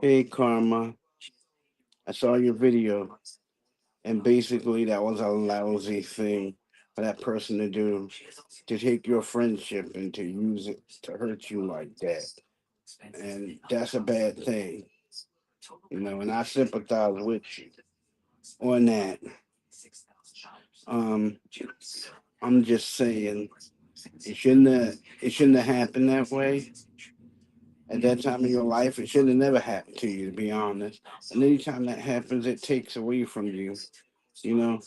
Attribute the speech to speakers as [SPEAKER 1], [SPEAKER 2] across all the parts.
[SPEAKER 1] Hey, Karma, I saw your video, and basically that was a lousy thing for that person to do, to take your friendship and to use it to hurt you like that. And that's a bad thing, and I sympathize with you on that. Um, I'm just saying it shouldn't have happened that way at that time in your life. It should have never happened to you, to be honest. And anytime that happens, it takes away from you. You know,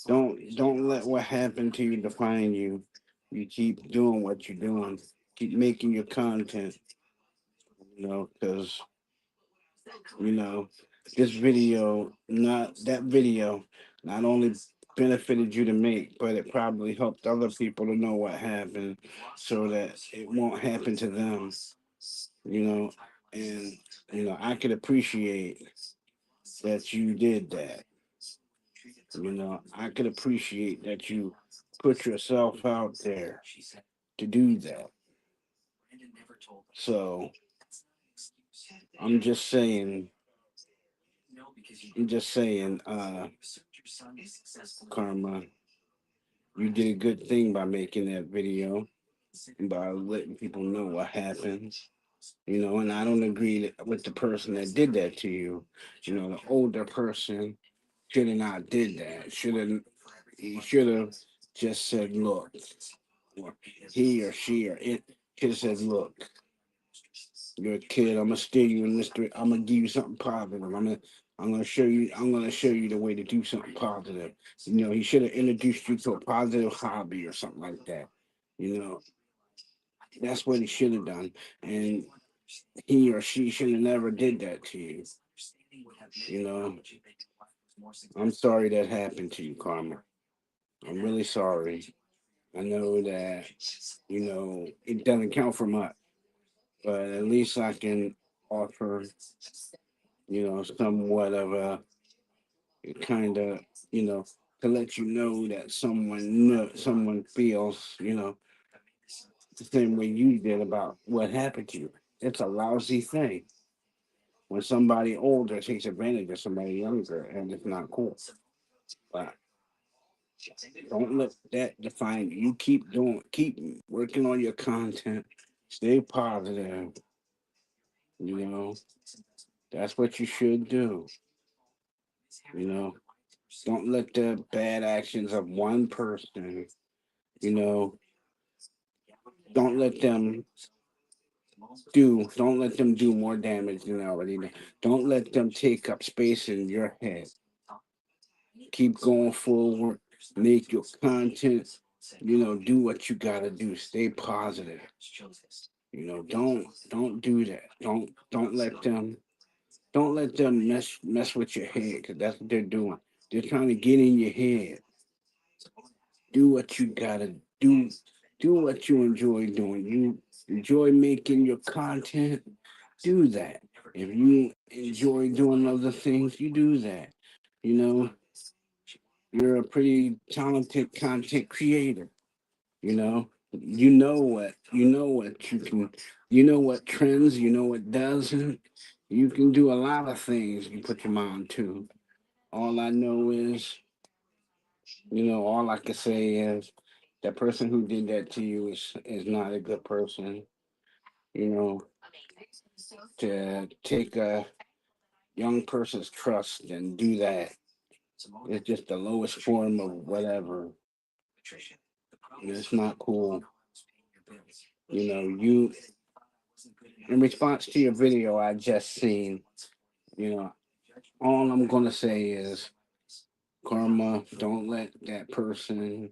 [SPEAKER 1] don't let what happened to you define you. You keep doing what you're doing. Keep making your content. Because you know this video, not that video, not only benefited you to make, but it probably helped other people to know what happened, so that it won't happen to them. You know, and I could appreciate that you did that. I could appreciate that you put yourself out there to do that. So I'm just saying, Karma, you did a good thing by making that video, by letting people know what happened. And I don't agree with the person that did that to you. The older person should have not did that. He should have just said, look, or he or she or it should have said, look, you're a kid. I'm gonna steer you in this direction. I'm gonna give you something positive. I'm gonna show you the way to do something positive. He should have introduced you to a positive hobby or something like that. You know, that's what he should have done. And he or she should have never did that to you. You know, I'm sorry that happened to you, Karma. I'm really sorry. I know that, it doesn't count for much, but at least I can offer, somewhat of a kind of, you know, to let you know that someone feels, the same way you did about what happened to you. It's a lousy thing when somebody older takes advantage of somebody younger, and it's not cool. But don't let that define you. You keep working on your content. Stay positive. You know, that's what you should do. You know, don't let the bad actions of one person, you know, don't let them don't let them do more damage than they already do. Don't let them take up space in your head. Keep going forward. Make your content. Do what you gotta do. Stay positive. Don't do that. Don't let them mess with your head, because that's what they're doing. They're trying to get in your head. Do what you gotta do. Do what you enjoy doing. You enjoy making your content. Do that. If you enjoy doing other things, you do that. You know, you're a pretty talented content creator. You know what you can. You know what trends. You know what doesn't. You can do a lot of things you put your mind to. All I know is, all I can say is that person who did that to you is not a good person. You know, to take a young person's trust and do that is just the lowest form of whatever. It's not cool. You in response to your video I just seen, you know, all I'm gonna say is, Karma, don't let that person,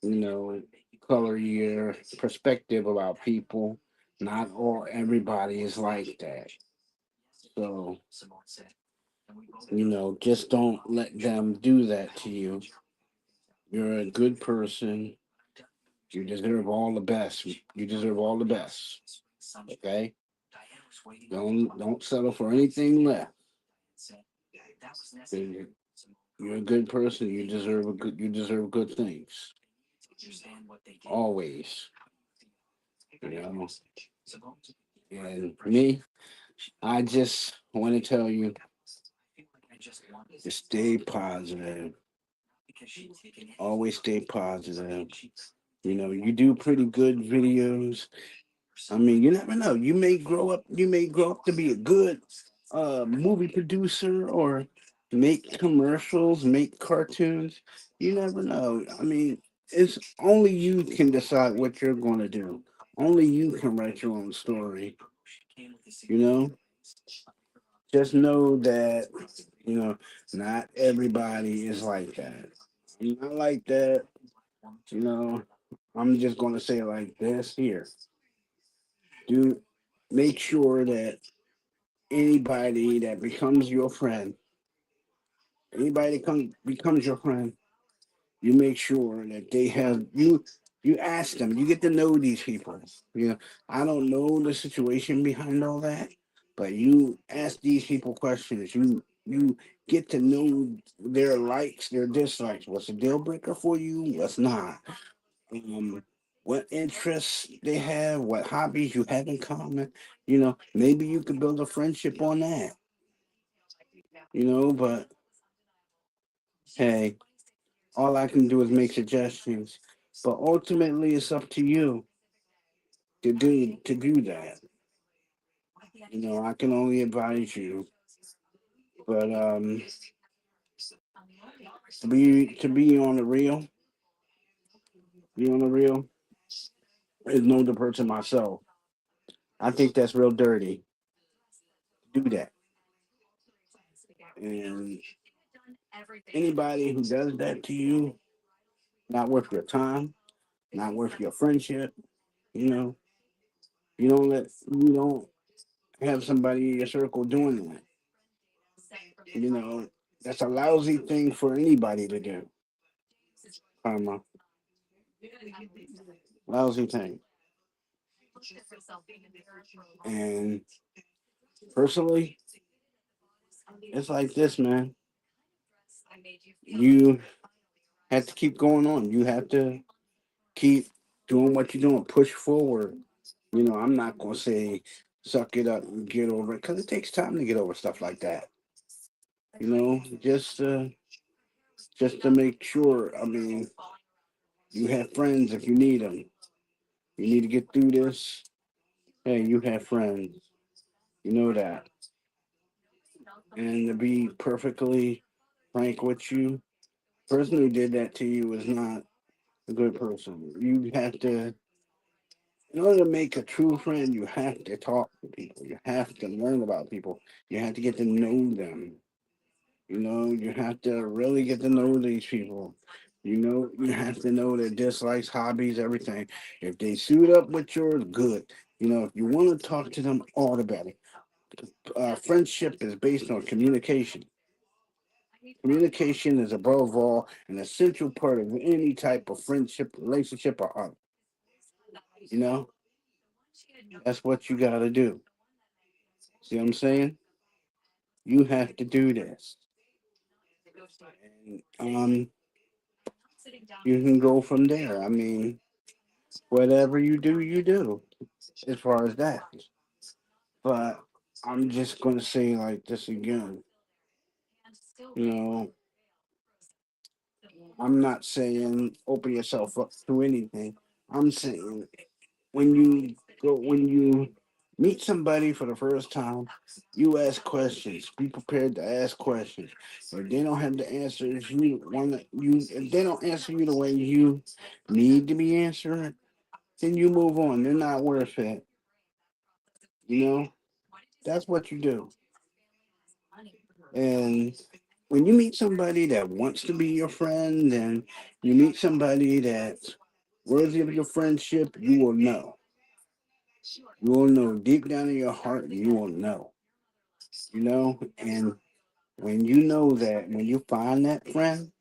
[SPEAKER 1] you know, color your perspective about people. Not all everybody is like that. So, just don't let them do that to you. You're a good person. You deserve all the best. You deserve all the best. Okay? Don't settle for anything less. You're you're a good person. You deserve good things. Always. You know. And me, I just want to tell you to stay positive. Always stay positive. You know, you do pretty good videos. I mean, you never know. You may grow up to be a good movie producer or make commercials, make cartoons. You never know. I mean, it's only you can decide what you're going to do. Only you can write your own story. You know, just know that, you know, not everybody is like that. I'm not like that. You know, I'm just going to say it like this here. Do make sure that anybody that becomes your friend, anybody that becomes your friend, you make sure that they have you. You ask them. You get to know these people. You know, I don't know the situation behind all that, but you ask these people questions. You get to know their likes, their dislikes. What's a deal breaker for you? What's not? Um, what interests they have? What hobbies you have in common? You know, maybe you could build a friendship on that. You know, but hey, all I can do is make suggestions. But ultimately, it's up to you to do that. You know, I can only advise you, but to be on the real, be on the real, is know the person myself. I think that's real dirty. Do that, and anybody who does that to you, not worth your time, not worth your friendship. You know, you don't have somebody in your circle doing that. You know, that's a lousy thing for anybody to do. Karma, lousy thing. And personally, it's like this, man. You have to keep going on. You have to keep doing what you're doing. Push forward. You know, I'm not gonna say suck it up and get over it because it takes time to get over stuff like that. You know, just to make sure. I mean, you have friends if you need them. You need to get through this. Hey, you have friends. You know that. And to be perfectly frank with you, person who did that to you is not a good person. You have to, in order to make a true friend, you have to talk to people. You have to learn about people. You have to get to know them. You know, you have to really get to know these people. You know, you have to know their dislikes, hobbies, everything. If they suit up with yours, good. You know, if you want to talk to them, all the better. Friendship is based on communication. Communication is above all an essential part of any type of friendship, relationship, or art. You know, that's what you got to do. See what I'm saying? You have to do this. And you can go from there. I mean, whatever you do as far as that. But I'm just going to say like this again. You know, I'm not saying open yourself up to anything. I'm saying when you meet somebody for the first time, you ask questions. Be prepared to ask questions. If they don't have the answers if they don't answer you the way you need to be answered, then you move on. They're not worth it. You know? That's what you do. And when you meet somebody that wants to be your friend and you meet somebody that's worthy of your friendship, you will know. You will know deep down in your heart, you will know. You know, and when you know that, when you find that friend,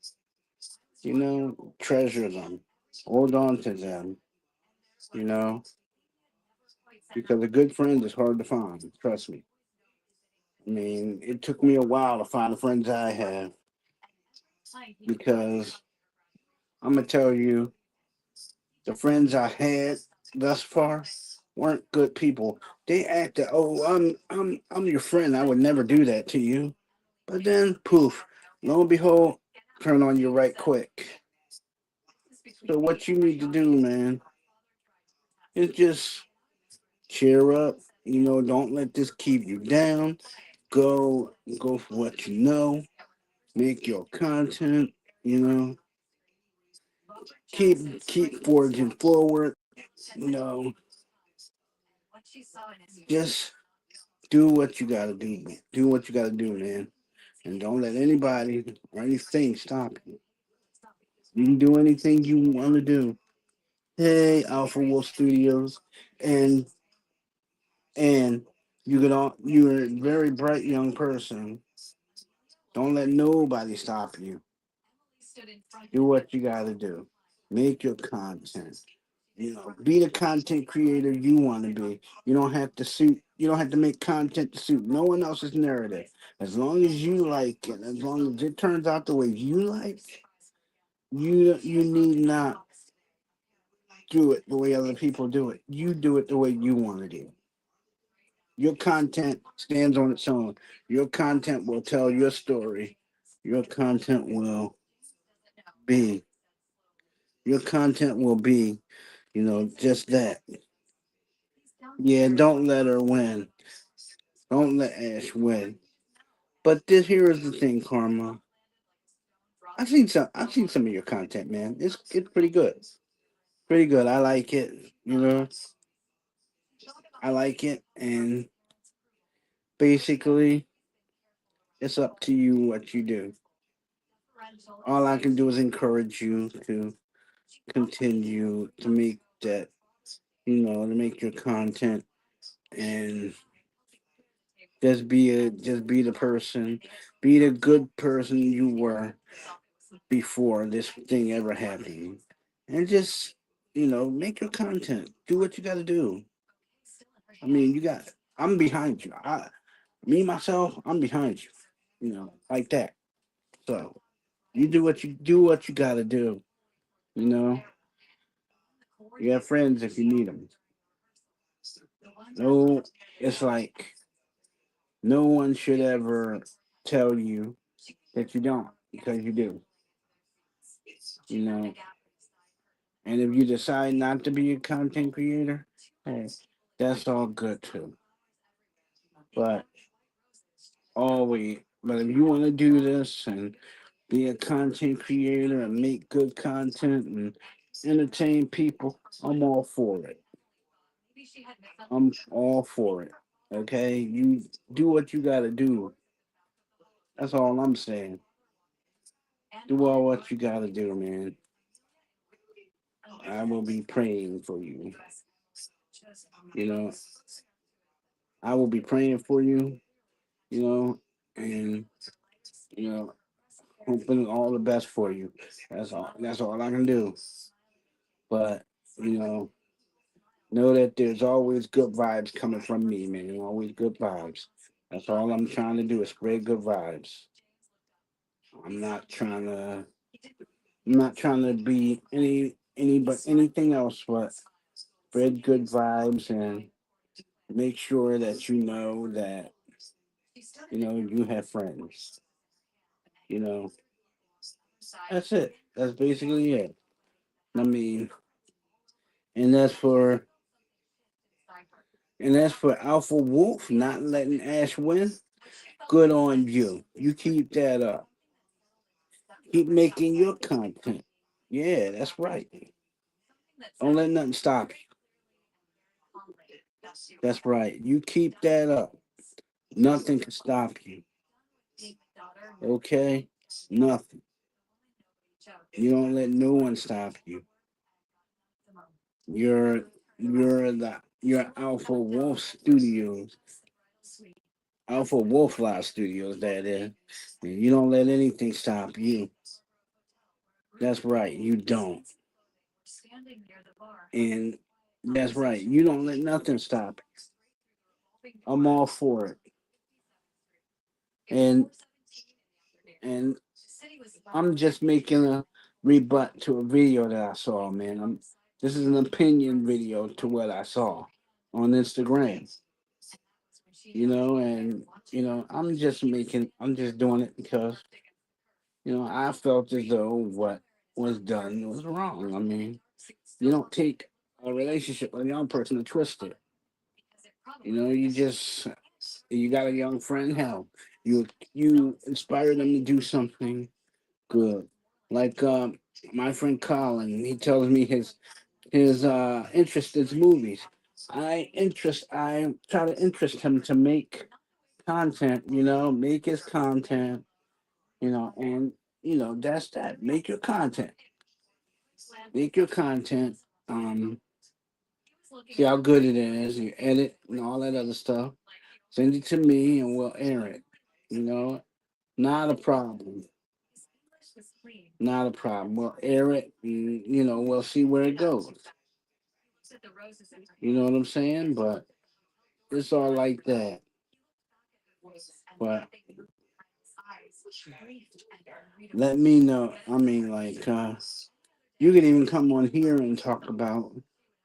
[SPEAKER 1] you know, treasure them, hold on to them, you know, because a good friend is hard to find. Trust me. I mean, it took me a while to find the friends I have because I'm gonna tell you, the friends I had thus far, weren't good people. They acted, oh, I'm your friend. I would never do that to you. But then, poof, lo and behold, turn on you right quick. So what you need to do, man, is just cheer up. Don't let this keep you down. Go for what you know. Make your content. You know, keep forging forward. You know, just do what you gotta do. Do what you gotta do, man, and don't let anybody or anything stop you. You can do anything you want to do. Hey, Alpha Wolf Studios, and and you're a very bright young person. Don't let nobody stop you. Do what you got to do. Make your content. Be the content creator you want to be. You don't have to suit. You don't have to make content to suit no one else's narrative. As long as you like it, as long as it turns out the way you like, you need not do it the way other people do it. You do it the way you want to do. Your content stands on its own. Your content will tell your story. Your content will be. Your content will be, just that. Yeah, don't let her win. Don't let Ash win. But this here is the thing, Karma. I've seen some of your content, man. It's pretty good. Pretty good. I like it. You know, I like it, and basically, it's up to you what you do. All I can do is encourage you to continue to make that, to make your content and just be the person, be the good person you were before this thing ever happened, and just make your content. Do what you got to do. I mean, you got. I'm behind you. Me myself, I'm behind you. Like that. So you do what you got to do. You know, you have friends if you need them. No, it's like no one should ever tell you that you don't because you do. You know, and if you decide not to be a content creator, hey, that's all good too. But but if you want to do this and be a content creator and make good content and entertain people, I'm all for it. I'm all for it. Okay, you do what you got to do. That's all I'm saying. Do all what you got to do, man. I will be praying for you. You know, I will be praying for you. You know, and you know, hoping all the best for you. That's all. That's all I can do. But you know that there's always good vibes coming from me, man. Always good vibes. That's all I'm trying to do is spread good vibes. I'm not trying to. I'm not trying to be but anything else but spread good vibes and make sure that you have friends. You know, that's it. That's basically it. I mean, and that's for Alpha Wolf not letting Ash win. Good on you. You keep that up. Keep making your content. Yeah, that's right. Don't let nothing stop you. That's right. You keep that up. Nothing can stop you. Okay? Nothing. You don't let no one stop you. You're you're Alpha Wolf Studios. Alpha Wolf Live Studios, that is. And you don't let anything stop you. That's right, you don't. And that's right, you don't let nothing stop you. I'm all for it. And and I'm just making a rebut to a video that I saw, man. This is an opinion video to what I saw. on Instagram, and I'm just doing it because I felt as though what was done was wrong. I mean, you don't take a relationship with a young person and twist it. You got a young friend, hell, you inspire them to do something good. Like my friend Colin, he tells me his interest is movies. I try to interest him to make content, make his content, and that's that. Make your content. Make your content. Um, See how good it is. You edit and all that other stuff. Send it to me and we'll air it. You know, not a problem. Not a problem. We'll air it and, we'll see where it goes. You know what I'm saying? But it's all like that. But let me know. I mean, like, you can even come on here and talk about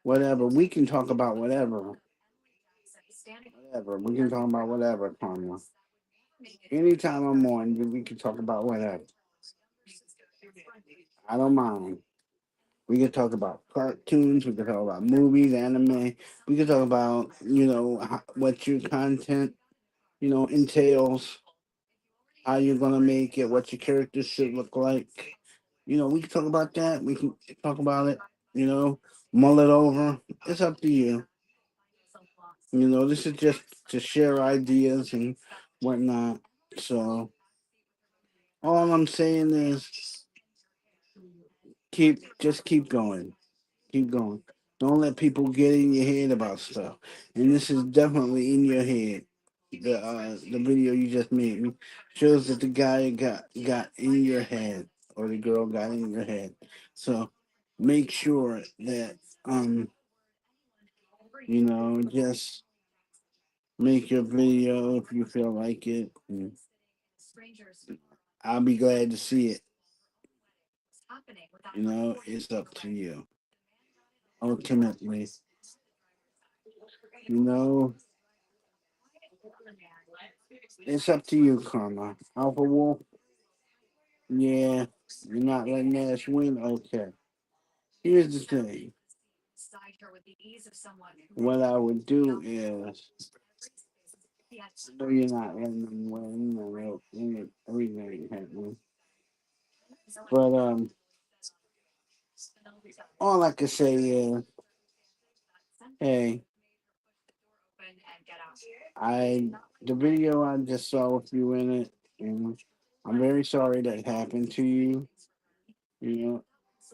[SPEAKER 1] whatever. We can talk about whatever. Whatever. We can talk about whatever, Tanya. Anytime I'm on, we can talk about whatever. I don't mind. We can talk about cartoons. We can talk about movies, anime. We can talk about, what your content, entails, how you're gonna make it, what your characters should look like. We can talk about that. We can talk about it. You know, mull it over. It's up to you. This is just to share ideas and whatnot. So all I'm saying is keep going. Keep going. Don't let people get in your head about stuff. And this is definitely in your head. The video you just made me shows that the guy got in your head or the girl got in your head. So make sure that just make your video if you feel like it. And I'll be glad to see it. It's up to you. Ultimately, you know, it's up to you, Karma. Alpha Wolf, yeah, you're not letting Nash win. Okay. Here's the thing. What I would do is, I know you're not letting them win, everything happening. But all I can say is, hey, I the video I just saw with you in it, and I'm very sorry that happened to you. You know,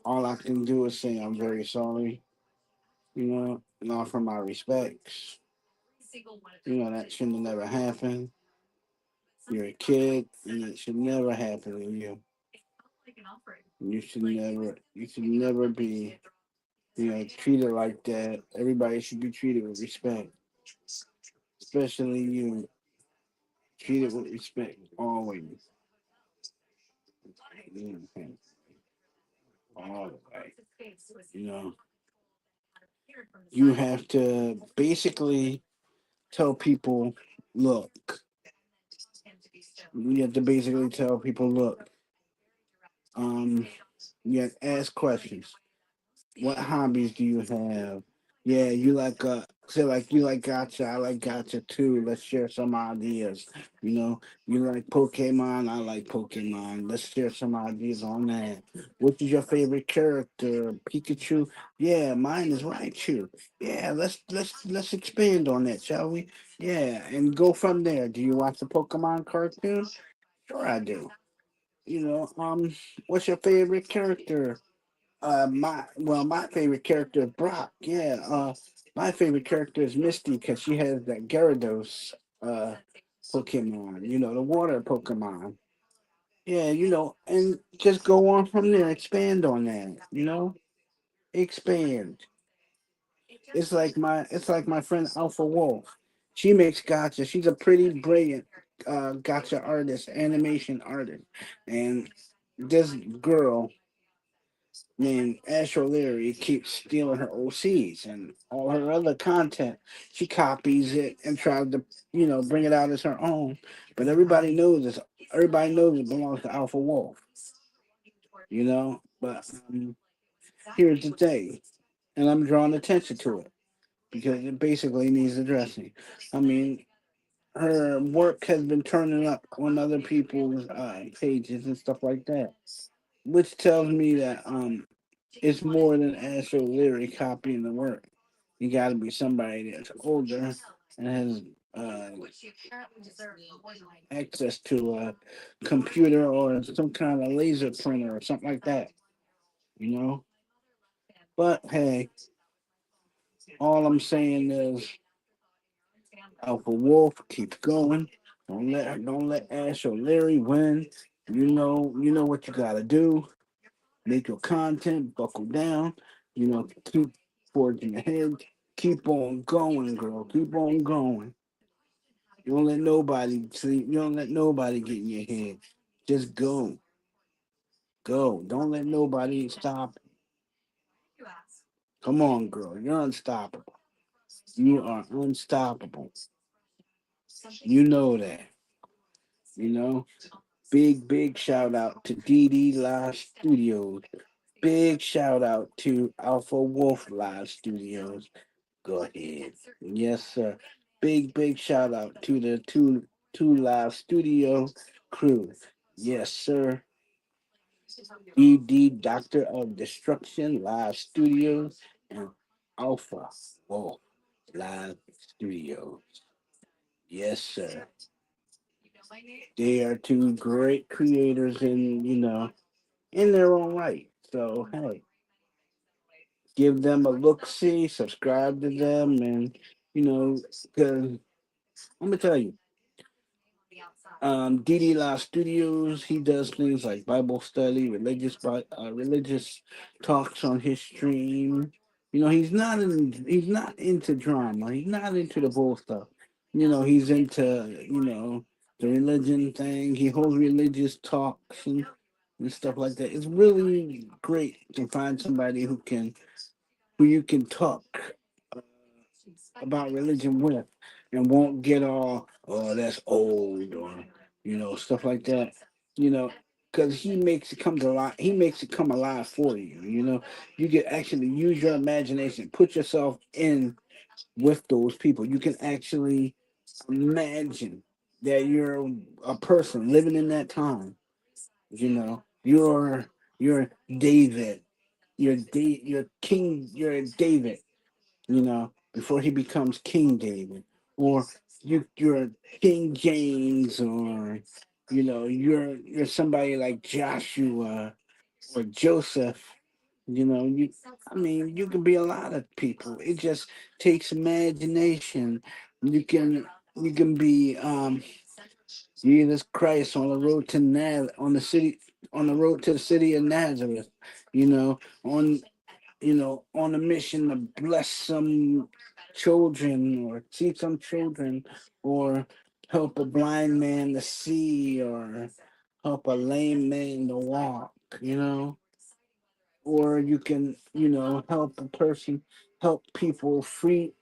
[SPEAKER 1] all I can do is say I'm very sorry. And offer my respects. That shouldn't have never happened. You're a kid, and it should never happen to you. You should never be, treated like that. Everybody should be treated with respect, especially you. Treated with respect always. Mhm. All the way. You know, you have to basically tell people, look. You have to basically tell people, look. Um, you have to ask questions. What hobbies do you have? Yeah, you like say like you like gotcha, I like gotcha too. Let's share some ideas. You like Pokemon, I like Pokemon. Let's share some ideas on that. What is your favorite character? Pikachu? Yeah, mine is Raichu. Yeah, let's expand on that, shall we? Yeah, and go from there. Do you watch the Pokemon cartoon? Sure I do. What's your favorite character? My favorite character is Brock. Yeah, my favorite character is Misty because she has that Gyarados uh Pokemon. The water Pokemon. Yeah, and just go on from there. Expand on that. Expand. It's like my friend Alpha Wolf. She makes gotcha. She's a pretty brilliant gotcha artist, animation artist, and this girl Man, Ash O'Leary keeps stealing her OCs and all her other content. She copies it and tries to, bring it out as her own. But everybody knows it belongs to Alpha Wolf, But here's the thing, and I'm drawing attention to it because it basically needs addressing. I mean, her work has been turning up on other people's pages and stuff like that, which tells me that it's more than Ash O'Leary copying the work. You got to be somebody that's older and has uh, access to a computer or some kind of laser printer or something like that, you know. But hey, all I'm saying is Alpha Wolf keeps going. Don't let Ash O'Leary win. You know what you gotta do. Make your content, buckle down, keep forging ahead, keep on going, girl, keep on going. You don't let nobody sleep, you don't let nobody get in your head. Just go, go. Don't let nobody stop. Come on, girl, you're unstoppable. You are unstoppable. You know that, you know. Big shout out to DD Live Studios. Big shout out to Alpha Wolf Live Studios. Go ahead. Yes, sir. Big shout out to the two live studio crew. Yes, sir. ED Doctor of Destruction Live Studios and Alpha Wolf Live Studios. Yes, sir. They are two great creators in their own right. So hey, give them a look see, subscribe to them and because I'm gonna tell you, DD Live Studios. He does things like Bible study, religious talks on his stream. He's not into drama. He's not into the bull stuff. He's into the religion thing. He holds religious talks and stuff like that. It's really great to find somebody who you can talk about religion with and won't get all, oh, that's old, or stuff like that. you know because he makes it come alive for you. You can actually use your imagination, put yourself in with those people. You can actually imagine that you're a person living in that time. You're David. You're king. You're David, before he becomes King David, or you're King James, or you're somebody like Joshua or Joseph. I mean, you can be a lot of people. It just takes imagination. You can be Jesus Christ on the road to on the road to the city of Nazareth. On on a mission to bless some children or teach some children, or help a blind man to see, or help a lame man to walk, or you can, help a person, help people feed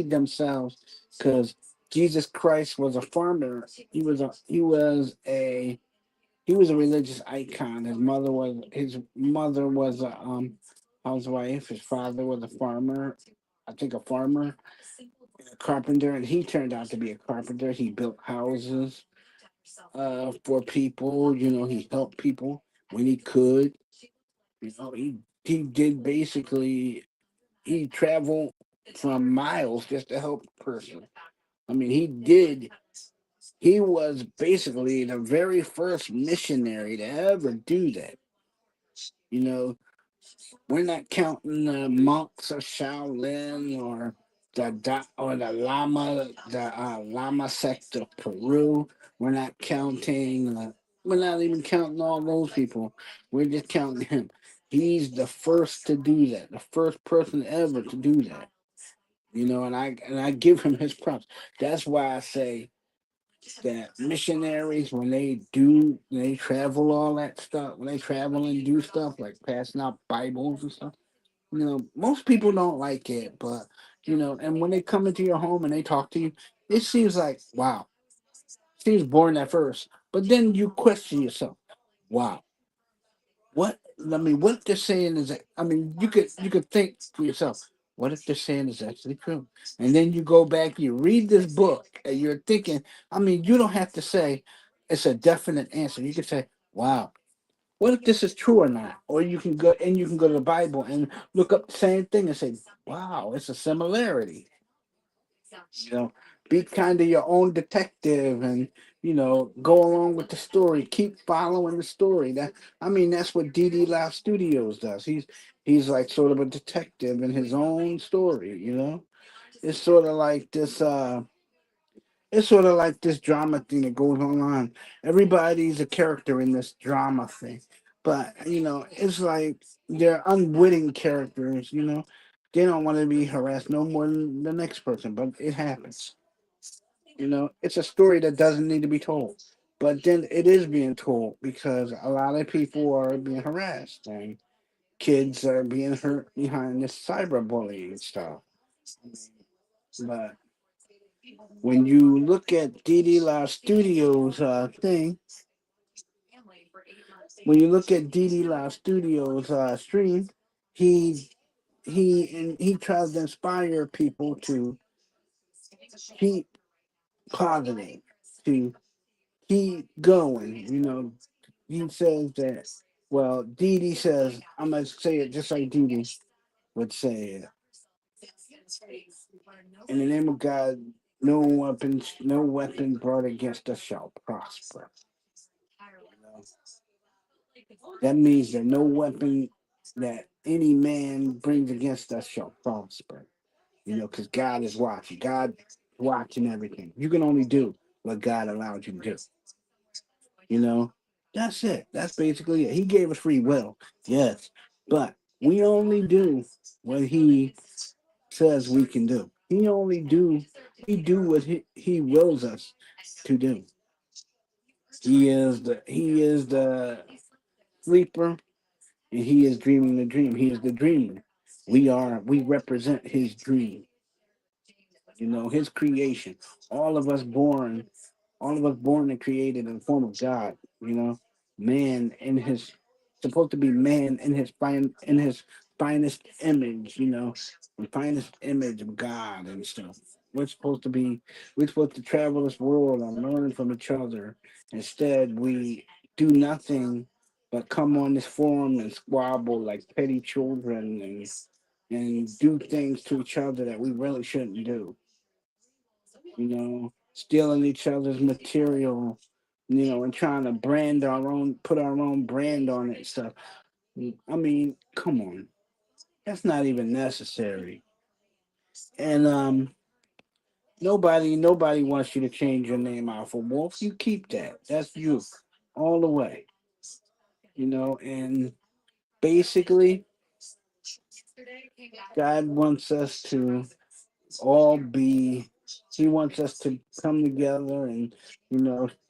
[SPEAKER 1] themselves, because Jesus Christ was a farmer. He was a religious icon. His mother was a housewife. His father was a farmer. I think a farmer, a carpenter, and he turned out to be a carpenter. He built houses for people. He helped people when he could. He did basically he traveled from miles just to help a person. I mean, he was basically the very first missionary to ever do that. You know, we're not counting the monks of Shaolin, or the Lama sect of Peru. We're not counting. We're not even counting all those people. We're just counting him. He's the first to do that. The first person ever to do that. And I give him his props. That's why I say that missionaries, when they travel all that stuff, when they travel and do stuff like passing out Bibles and stuff, most people don't like it, but and when they come into your home and they talk to you, it seems like, wow, seems boring at first, but then you question yourself, wow, what if they're saying is that, you could think for yourself, what if they're saying is actually true? And then you go back, you read this book, and you're thinking, you don't have to say it's a definite answer. You can say, wow, what if this is true or not? Or you can go to the Bible and look up the same thing and say, wow, it's a similarity. You know, be kind of your own detective, and go along with the story. Keep following the story. That's what DD Live Studios does. He's like sort of a detective in his own story. It's sort of like this. It's sort of like this drama thing that goes on. Everybody's a character in this drama thing, but it's like they're unwitting characters. They don't want to be harassed no more than the next person, but it happens. It's a story that doesn't need to be told, but then it is being told because a lot of people are being harassed and kids are being hurt behind this cyberbullying stuff. But when you look at DD Live Studios when you look at DD Live Studios stream, he he tries to inspire people to keep positive, to keep going. He says that. Well, Dee says, I'm gonna say it just like Dee would say it. In the name of God, no weapon brought against us shall prosper. That means that no weapon that any man brings against us shall prosper. Because God is watching. God watching everything. You can only do what God allowed you to do. You know, that's it. That's basically it. He gave us free will, yes, but we only do what He says we can do. We do what he wills us to do. He is the sleeper, and He is dreaming the dream. He is the dreamer. We represent His dream. His creation. All of us born all of us born and created in the form of God. You know, man in his supposed to be man in his finest image. The finest image of God and stuff. We're supposed to be we're supposed to travel this world and learn from each other. Instead, we do nothing but come on this forum and squabble like petty children and do things to each other that we really shouldn't do. Stealing each other's material, and trying to put our own brand on it and stuff. Come on. That's not even necessary. And nobody wants you to change your name out for Wolf. You keep that. That's you all the way. And basically God wants us to all be he wants us to come together and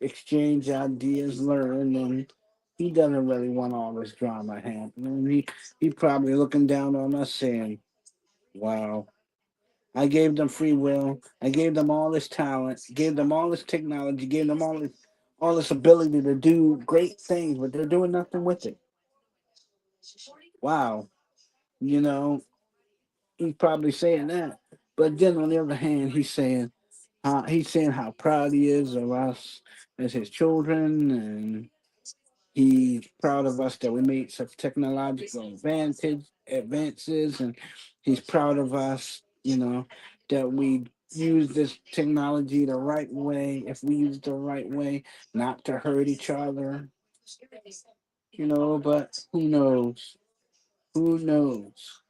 [SPEAKER 1] exchange ideas, learn, and he doesn't really want all this drama happening. He probably looking down on us saying, wow, I gave them free will, I gave them all this talent, gave them all this technology, gave them all this ability to do great things, but they're doing nothing with it. Wow. you know he's probably saying that, but then on the other hand, he's saying how proud he is of us as his children, and he's proud of us that we made such technological advances, and he's proud of us, that we use this technology the right way. If we use it the right way, not to hurt each other, but who knows? Who knows?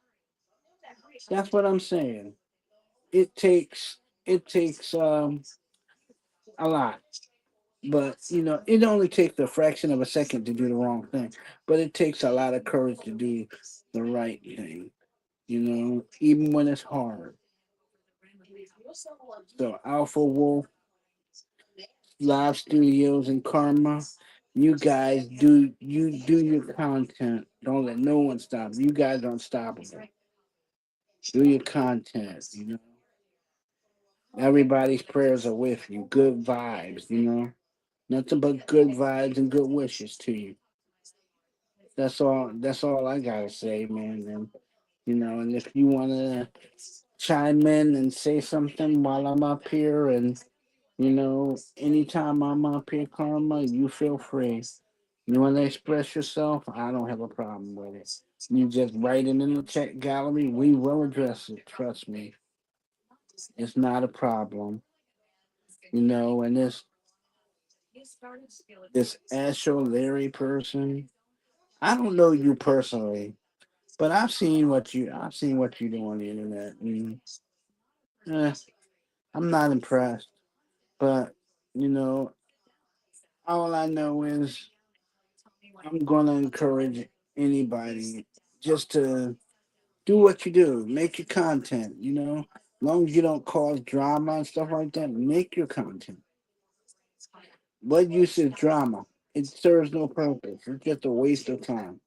[SPEAKER 1] That's what I'm saying. It takes a lot. But it only takes a fraction of a second to do the wrong thing. But it takes a lot of courage to do the right thing. Even when it's hard. So Alpha Wolf, Live Studios and Karma. You do your content. Don't let no one stop. You guys are unstoppable. Do your content, you know. Everybody's prayers are with you. Good vibes, you know. Nothing but good vibes and good wishes to you. That's all I gotta say, man. And you know, and if you wanna chime in and say something while I'm up here and you know, anytime I'm up here, Karma, you feel free. You want to express yourself? I don't have a problem with it. You just write it in the chat gallery. We will address it. Trust me. It's not a problem. You know, and this Astro Larry person, I don't know you personally, but I've seen what you do on the internet. And, eh, I'm not impressed. But, you know, all I know is I'm gonna encourage anybody just to do what you do. Make your content, you know. As long as you don't cause drama and stuff like that, make your content. What use is drama? It serves no purpose. It's just a waste of time.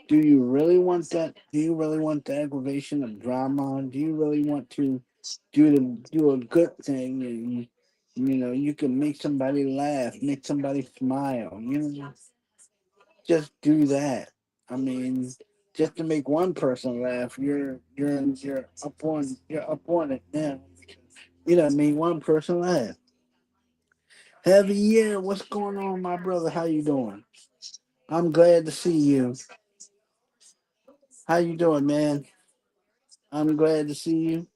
[SPEAKER 1] Do you really want that? Do you really want the aggravation of drama? Do you really want to do a good thing and you know you can make somebody laugh, make somebody smile, you know? Just do that. I mean, just to make one person laugh, you're up on it now. You know, make one person laugh. Heavy year, what's going on, my brother? How you doing? I'm glad to see you. How you doing, man? I'm glad to see you.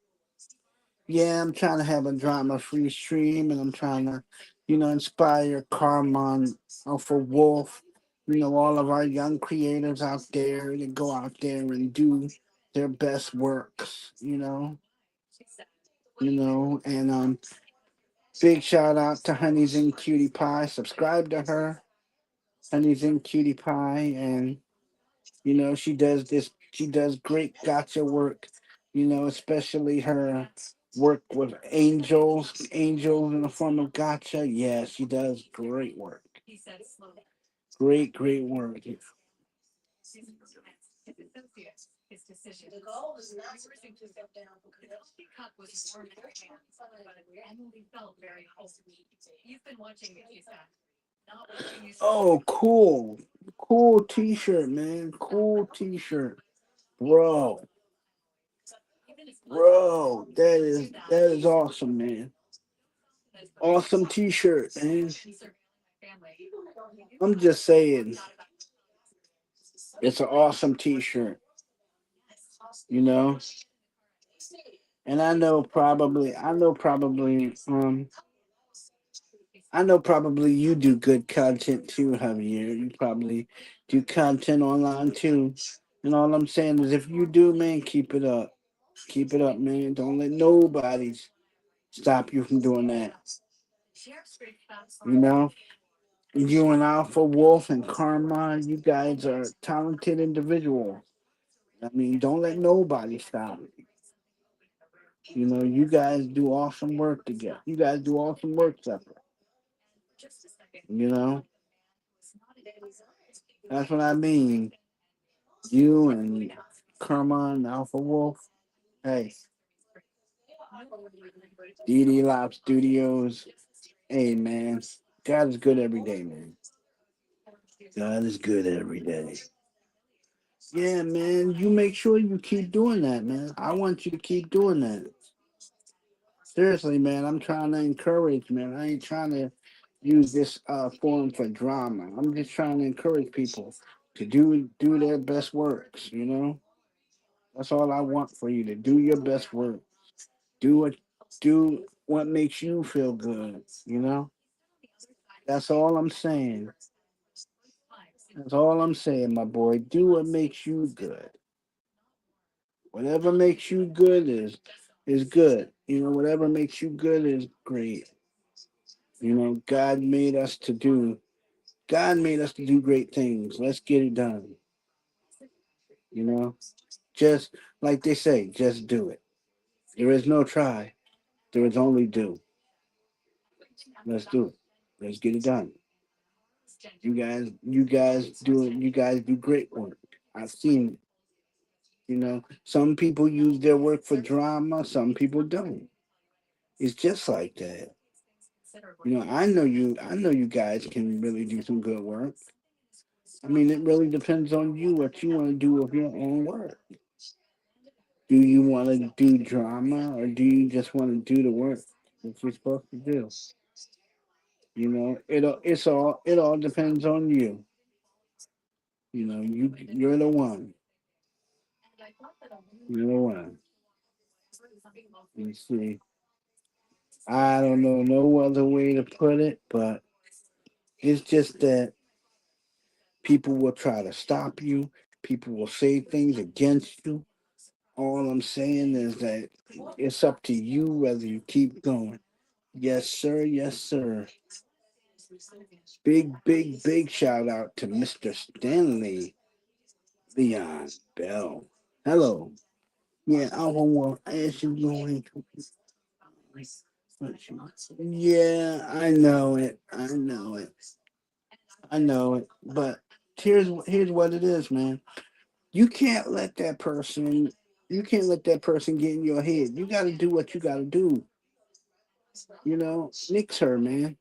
[SPEAKER 1] Yeah, I'm trying to have a drama-free stream, and I'm trying to, you know, inspire Carmon for Wolf. You know, all of our young creators out there to go out there and do their best works. And big shout out to Honey's and Cutie Pie. Subscribe to her, Honey's and Cutie Pie, and you know, she does great gotcha work, you know, especially her work with angels in the form of gotcha. Yeah, she does great work. Great work. Oh, cool. Cool t-shirt, man. Cool t-shirt. Bro. Bro, that is awesome, man. Awesome t-shirt, man. I'm just saying, it's an awesome t-shirt, you know. And I know probably you do good content too, Javier. You probably do content online too. And all I'm saying is if you do, man, keep it up. Keep it up, man. Don't let nobody stop you from doing that. You know? You and Alpha Wolf and Karma, you guys are talented individuals. I mean, don't let nobody stop you. You know, you guys do awesome work together. You guys do awesome work separate. You know, that's what I mean. You and Karma and Alpha Wolf. Hey, DD Lab Studios. Hey, man. God is good every day, man. God is good every day. Yeah, man. You make sure you keep doing that, man. I want you to keep doing that. Seriously, man. I'm trying to encourage, man. I ain't trying to use this forum for drama. I'm just trying to encourage people to do their best works. You know, that's all I want for you to do your best work. Do what do what makes you feel good. You know, that's all I'm saying. That's all I'm saying, my boy. Do what makes you good. Whatever makes you good is good. You know, whatever makes you good is great. You know, God made us to do great things. Let's get it done. You know, just like they say, just do it. There is no try. There is only do. Let's do it. Let's get it done. You guys do great work. I've seen it. Some people use their work for drama, some people don't. It's just like that. I know you guys can really do some good work. I mean, it really depends on you what you want to do with your own work. Do you want to do drama or do you just want to do the work that you're supposed to do? It all depends on you. You're the one. You're the one. You see, I don't know no other way to put it, but it's just that people will try to stop you. People will say things against you. All I'm saying is that it's up to you whether you keep going. Yes, sir. Yes, sir. Big, big, big shout out to Mr. Stanley Leon Bell. Hello. Yeah, I want to ask you going. Yeah, I know it. I know it. I know it. But here's what it is, man. You can't let that person. You can't let that person get in your head. You got to do what you got to do. Nix her, man.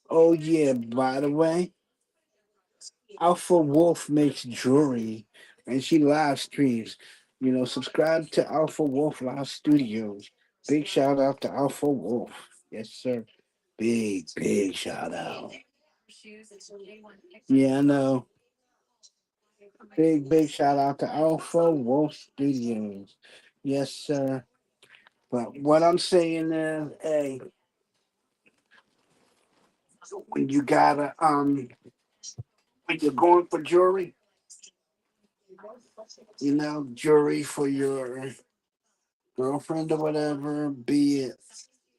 [SPEAKER 1] Oh yeah. By the way, Alpha Wolf makes jewelry, and she live streams. Subscribe to Alpha Wolf Live Studios. Big shout out to Alpha Wolf. Yes, sir. Big, big shout out. Yeah, I know. Big, big shout out to Alpha Wolf Studios. Yes, sir. But what I'm saying is, hey, when you gotta when you're going for jewelry, jewelry for your girlfriend or whatever, be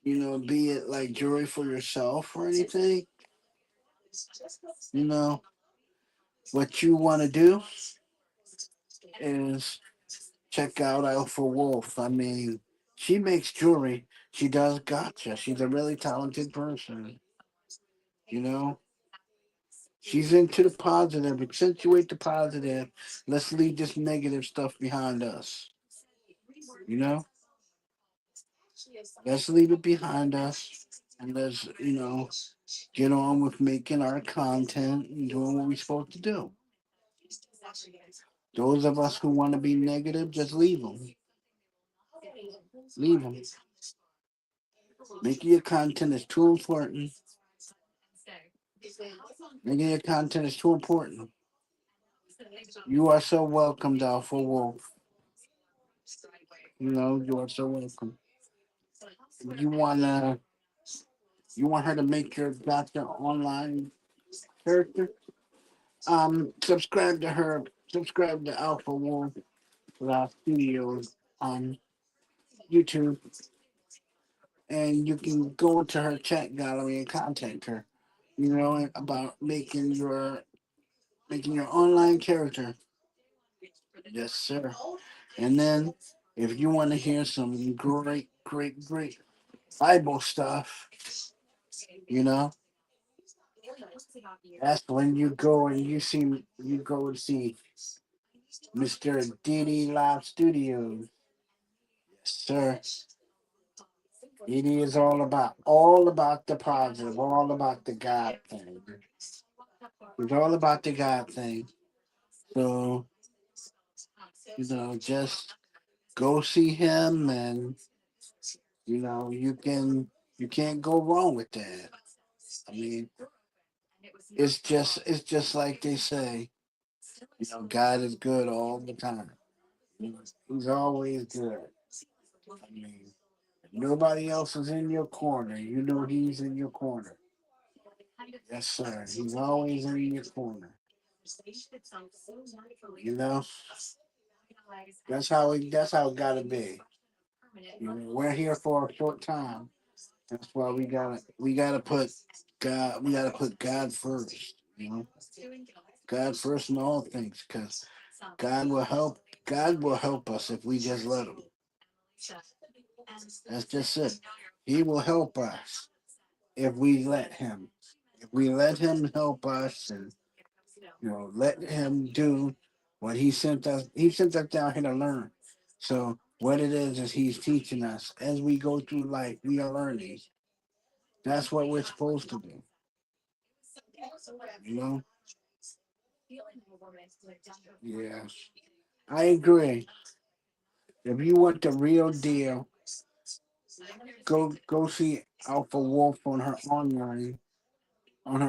[SPEAKER 1] it like jewelry for yourself or anything, you know, what you want to do is check out Alpha Wolf. I mean, she makes jewelry. She does gotcha. She's a really talented person. You know, she's into the positive, accentuate the positive. Let's leave this negative stuff behind us. You know, let's leave it behind us and let's, get on with making our content and doing what we're supposed to do. Those of us who want to be negative, just leave them. Leave them. Making your content is too important. Making your content is too important. You are so welcome, Alpha Wolf. You are so welcome. You wanna, you want her to make your gotcha online character? Subscribe to her. Subscribe to Alpha Wolf Studios on YouTube, and you can go into her chat gallery and contact her. About making your online character. Yes, sir. And then, if you want to hear some great, great, great Bible stuff, you know, that's when you go and see Mr. Diddy Live Studios. Yes, sir. It is all about the positive, all about the God thing. It's all about the God thing. So, just go see him and you can't go wrong with that. I mean, it's just like they say, God is good all the time. He's always good. I mean, if nobody else is in your corner, he's in your corner. Yes, sir. He's always in your corner. You know, that's how it gotta be. We're here for a short time. That's why we gotta put God first. God first in all things, because God will help us if we just let him. That's just it. He will help us. if we let him. If we let him help us and let him do what he sent us down here to learn. So what it is he's teaching us as we go through life, we are learning. That's what we're supposed to do. You know? Yes. I agree. If you want the real deal, go see Alpha Wolf on her online on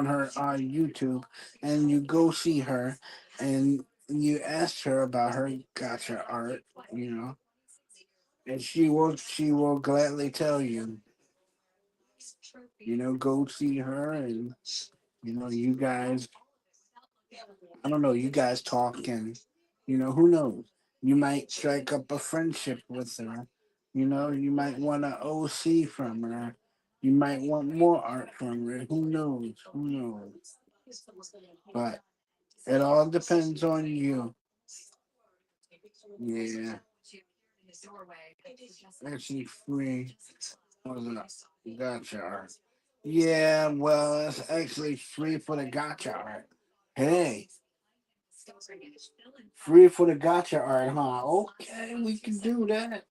[SPEAKER 1] her YouTube, and you go see her, and you ask her about her gotcha art, you know, and she will gladly tell you. Go see her, and you guys. I don't know. You guys talk, and who knows? You might strike up a friendship with her. You might want an OC from her. You might want more art from her. Who knows? Who knows? But it all depends on you. Yeah, actually free. Was it gotcha art? Yeah, well, it's actually free for the gotcha art. Hey, free for the gotcha art, huh? Okay, we can do that.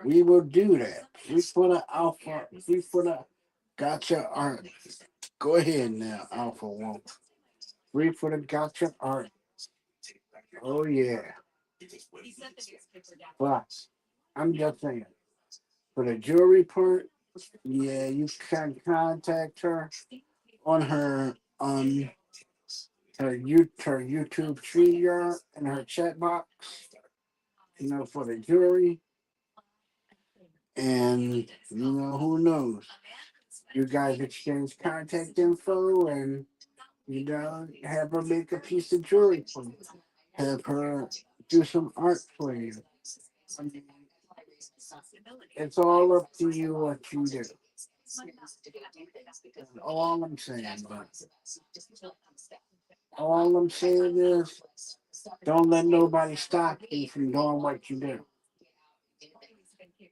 [SPEAKER 1] We will do that. Free for the alpha. Free for the gotcha art. Go ahead now, Alpha One. Free for the gotcha art. Oh yeah. But I'm just saying, for the jewelry part, yeah, you can contact her on her YouTube tree in her chat box, for the jewelry. And who knows? You guys exchange contact info and have her make a piece of jewelry for you. Have her do some art for you. I mean, it's all up to you what you do. And all I'm saying is, don't let nobody stop you from doing what you do.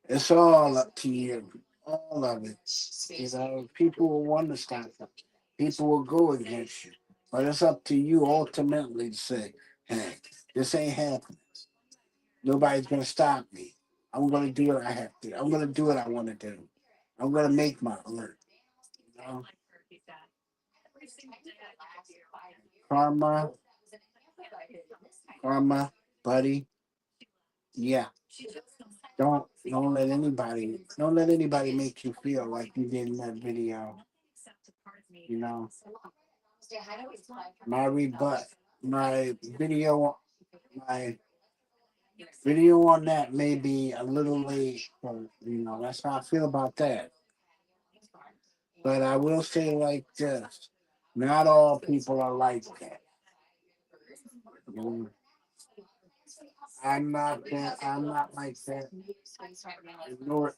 [SPEAKER 1] It's all up to you. All of it. People will want to stop you. People will go against you. But it's up to you ultimately to say, hey, this ain't happening. Nobody's gonna stop me. I'm gonna do what I have to. I'm gonna do what I want to do. I'm gonna make my art. You know? Karma, karma, buddy. Yeah. Don't let anybody make you feel like you did in that video. You know, my rebut, my video, my video on that may be a little late. But, that's how I feel about that. But I will say like this: not all people are like that. You know, I'm not that. I'm not like that. Nor,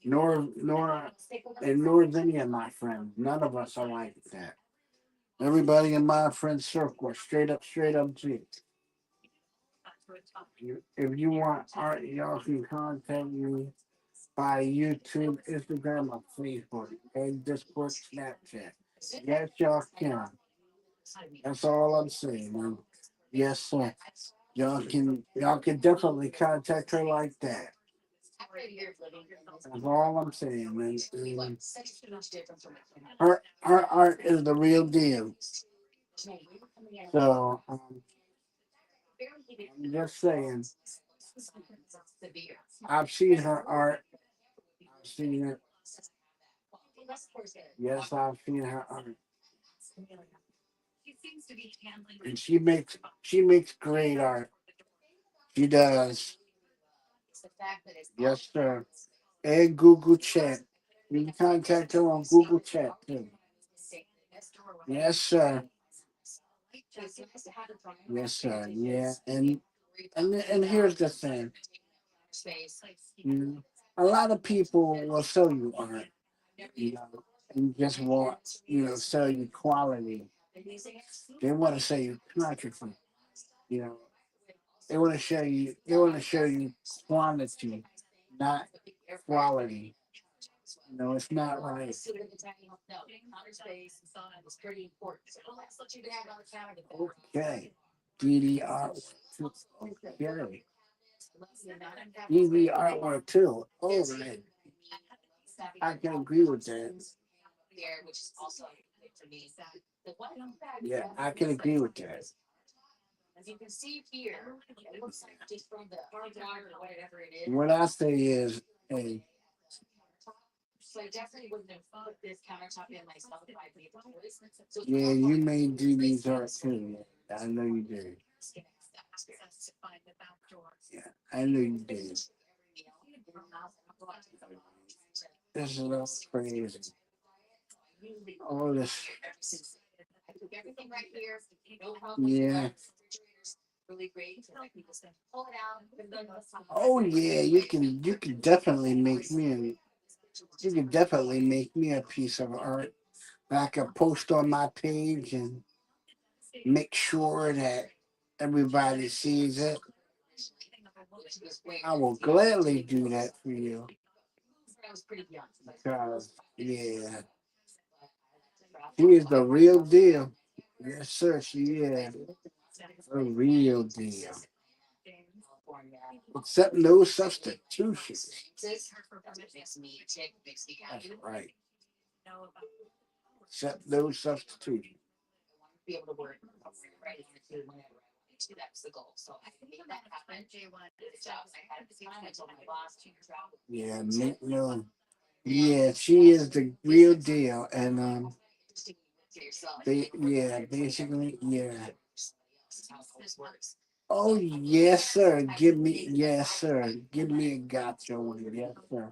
[SPEAKER 1] nor is any of my friends. None of us are like that. Everybody in my friend circle are straight up G. If you want art, y'all can contact me by YouTube, Instagram, or Facebook, and Discord, Snapchat. Yes, y'all can. That's all I'm saying, man. Yes, sir. Y'all can definitely contact her like that. That's all I'm saying, man. Her art is the real deal. So I'm just saying, I've seen her art. I've seen it. Yes, I've seen her art, and she makes great art. She does. Yes, sir. And Google Chat. You can contact her on Google Chat too. Yes, sir. Yes, sir. Yeah, and here's the thing. You a lot of people will sell you art, and just want sell you quality. They want to sell you counterfeit. You know, They want to show you. They want to show you quantity, not quality. No, it's not right. Okay. DDR. Okay. DD artwork too. Oh, man. I can agree with that. Yeah, I can agree with that. What I say is, hey, yeah, you may do these art too. I know you did. Yeah, I know you did. This is all crazy. All this. Yeah. Oh yeah, you can definitely make me a you can definitely make me a piece of art that I can post on my page and make sure that everybody sees it. I will gladly do that for you. Because yeah, she is the real deal. Yes, sir, she is the real deal. Except no substitutions. That's right. Except no substitution. Yeah, no. Yeah, she is the real deal, and yeah, basically, yeah. Oh yes, sir. Yes, sir. Give me a gotcha with it, yes, sir.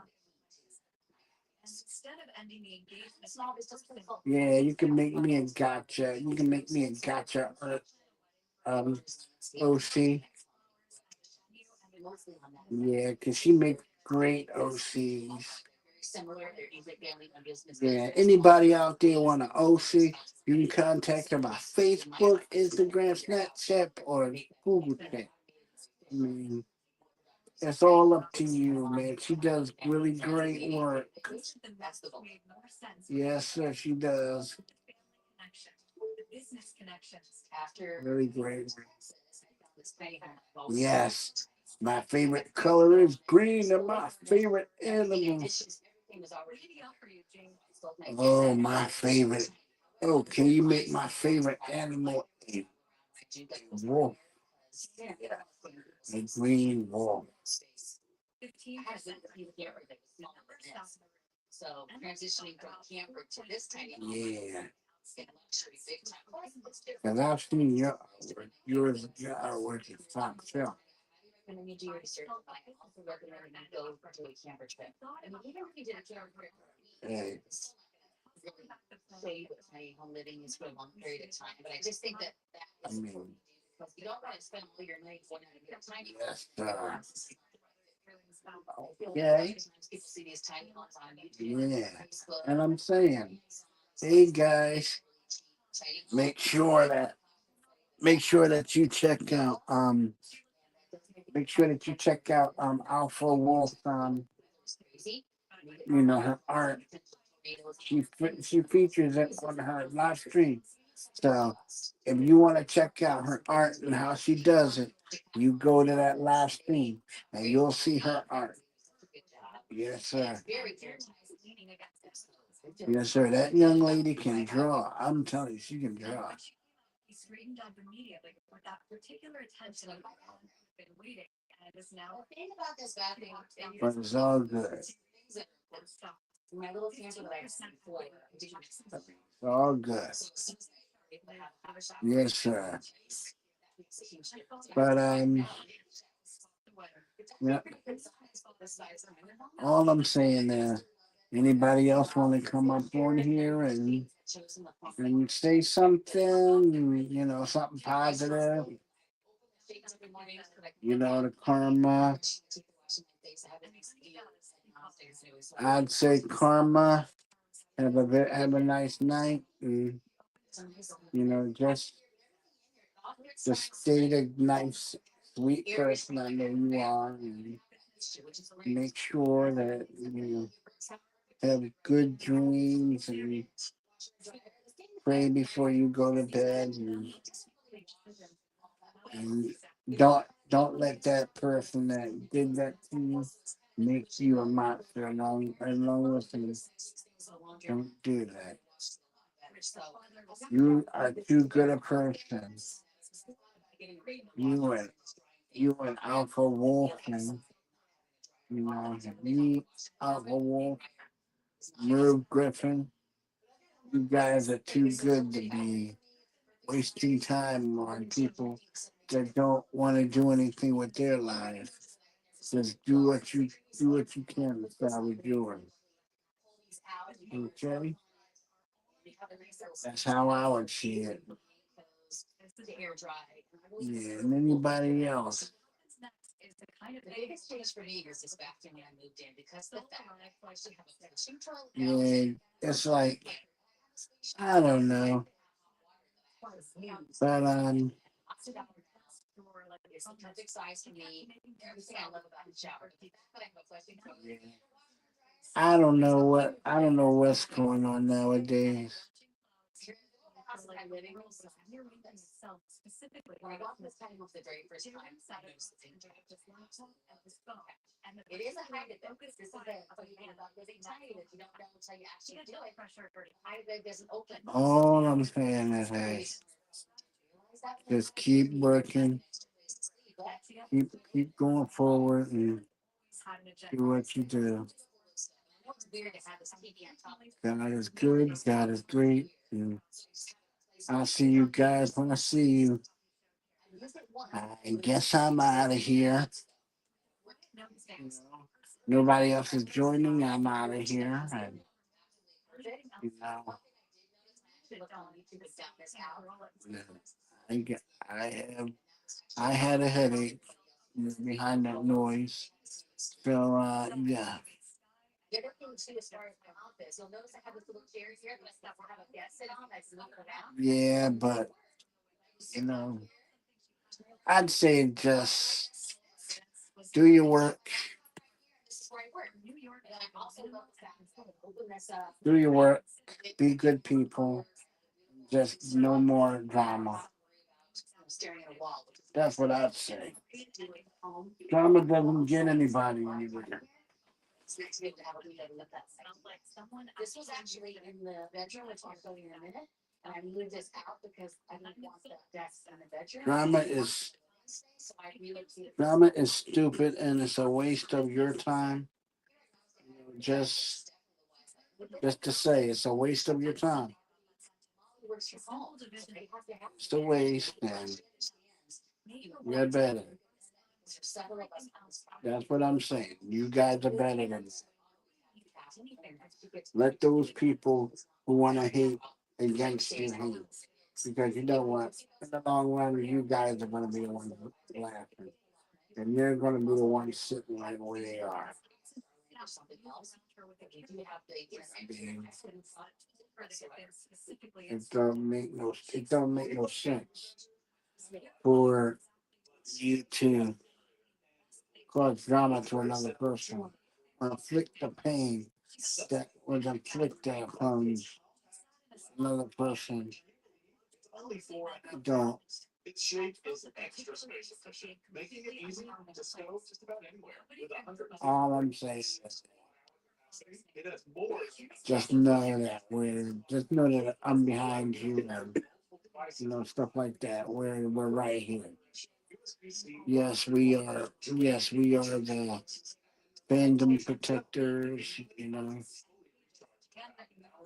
[SPEAKER 1] Yeah, you can make me a gotcha. You can make me a gotcha. Um, OC. Yeah, cause she makes great OCs. Yeah, anybody out there want an OC, you can contact her by Facebook, Instagram, Snapchat, or Google Chat. I mean, it's all up to you, man. She does really great work. Yes, sir, she does. Really great work. Yes. My favorite color is green, and my favorite animal. Oh, my favorite. Oh, can you make my favorite animal a wolf? A green wolf. Yeah. And I've seen your artwork. Your artwork is top shelf. Hey, I mean, yes, okay. Yeah. And I'm saying, hey guys, make sure that make sure that you check out make sure that you check out Alpha Wolf her art. She features it on her live stream. So if you want to check out her art and how she does it, you go to that live stream and you'll see her art. Yes, sir. Yes, sir. That young lady can draw. I'm telling you, she can draw. But it's all good. It's all good. Yes, sir. But yeah. All I'm saying is, anybody else want to come up on here and say something, something positive, the karma. I'd say karma. Have a nice night, and just stay the nice. sweet person I know you are, and make sure that you have good dreams and pray before you go to bed, and don't let that person that did that to you make you a monster along with them. Don't do that. You are too good a person. You and you and Alpha Wolf and me, Alpha Wolf, Merv Griffin. You guys are too good to be wasting time on people that don't want to do anything with their lives. Just do what you can to salvage yours. Okay? That's how I would see it. Yeah, and anybody else. Yeah, it's like I don't know. But I don't know what's going on nowadays. All I'm saying is, hey, just keep working, keep going forward, and do what you do. God is good. God is great. And I'll see you guys when I see you. I guess I'm out of here. Nobody else is joining. I'm out of here. And, you know, I, get, I have I had a headache behind that noise. So yeah. Yeah, but you know, I'd say just do your work. Do your work. Be good people. Just no more drama. That's what I'd say. Drama doesn't get anybody anywhere. Drama is drama is stupid and it's a waste of your time. Just just to say it's a waste of your time. It's a waste and you're better. That's what I'm saying. You guys are better than that. Let those people who want to hate against you hate. Because you know what? In the long run, you guys are going to be the ones laughing. And they're going to be the ones sitting right where they are. Being, it don't make no sense for you to cause drama to another person or inflict the pain that was inflicted upon another person. Don't. All I'm saying is just know that I'm behind you and stuff like that. We're right here. Yes, we are. Yes, we are the fandom protectors.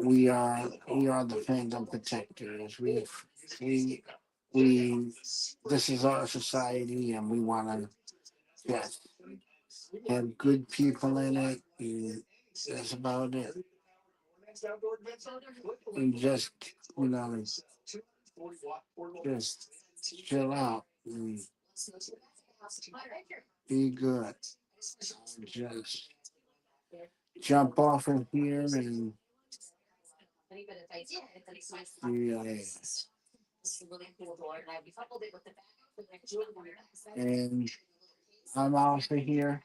[SPEAKER 1] We are the fandom protectors. We we this is our society and we wanna yes, have good people in it and that's about it. And just you know just chill out and be good. Just jump off of here and yeah. And I'm also here.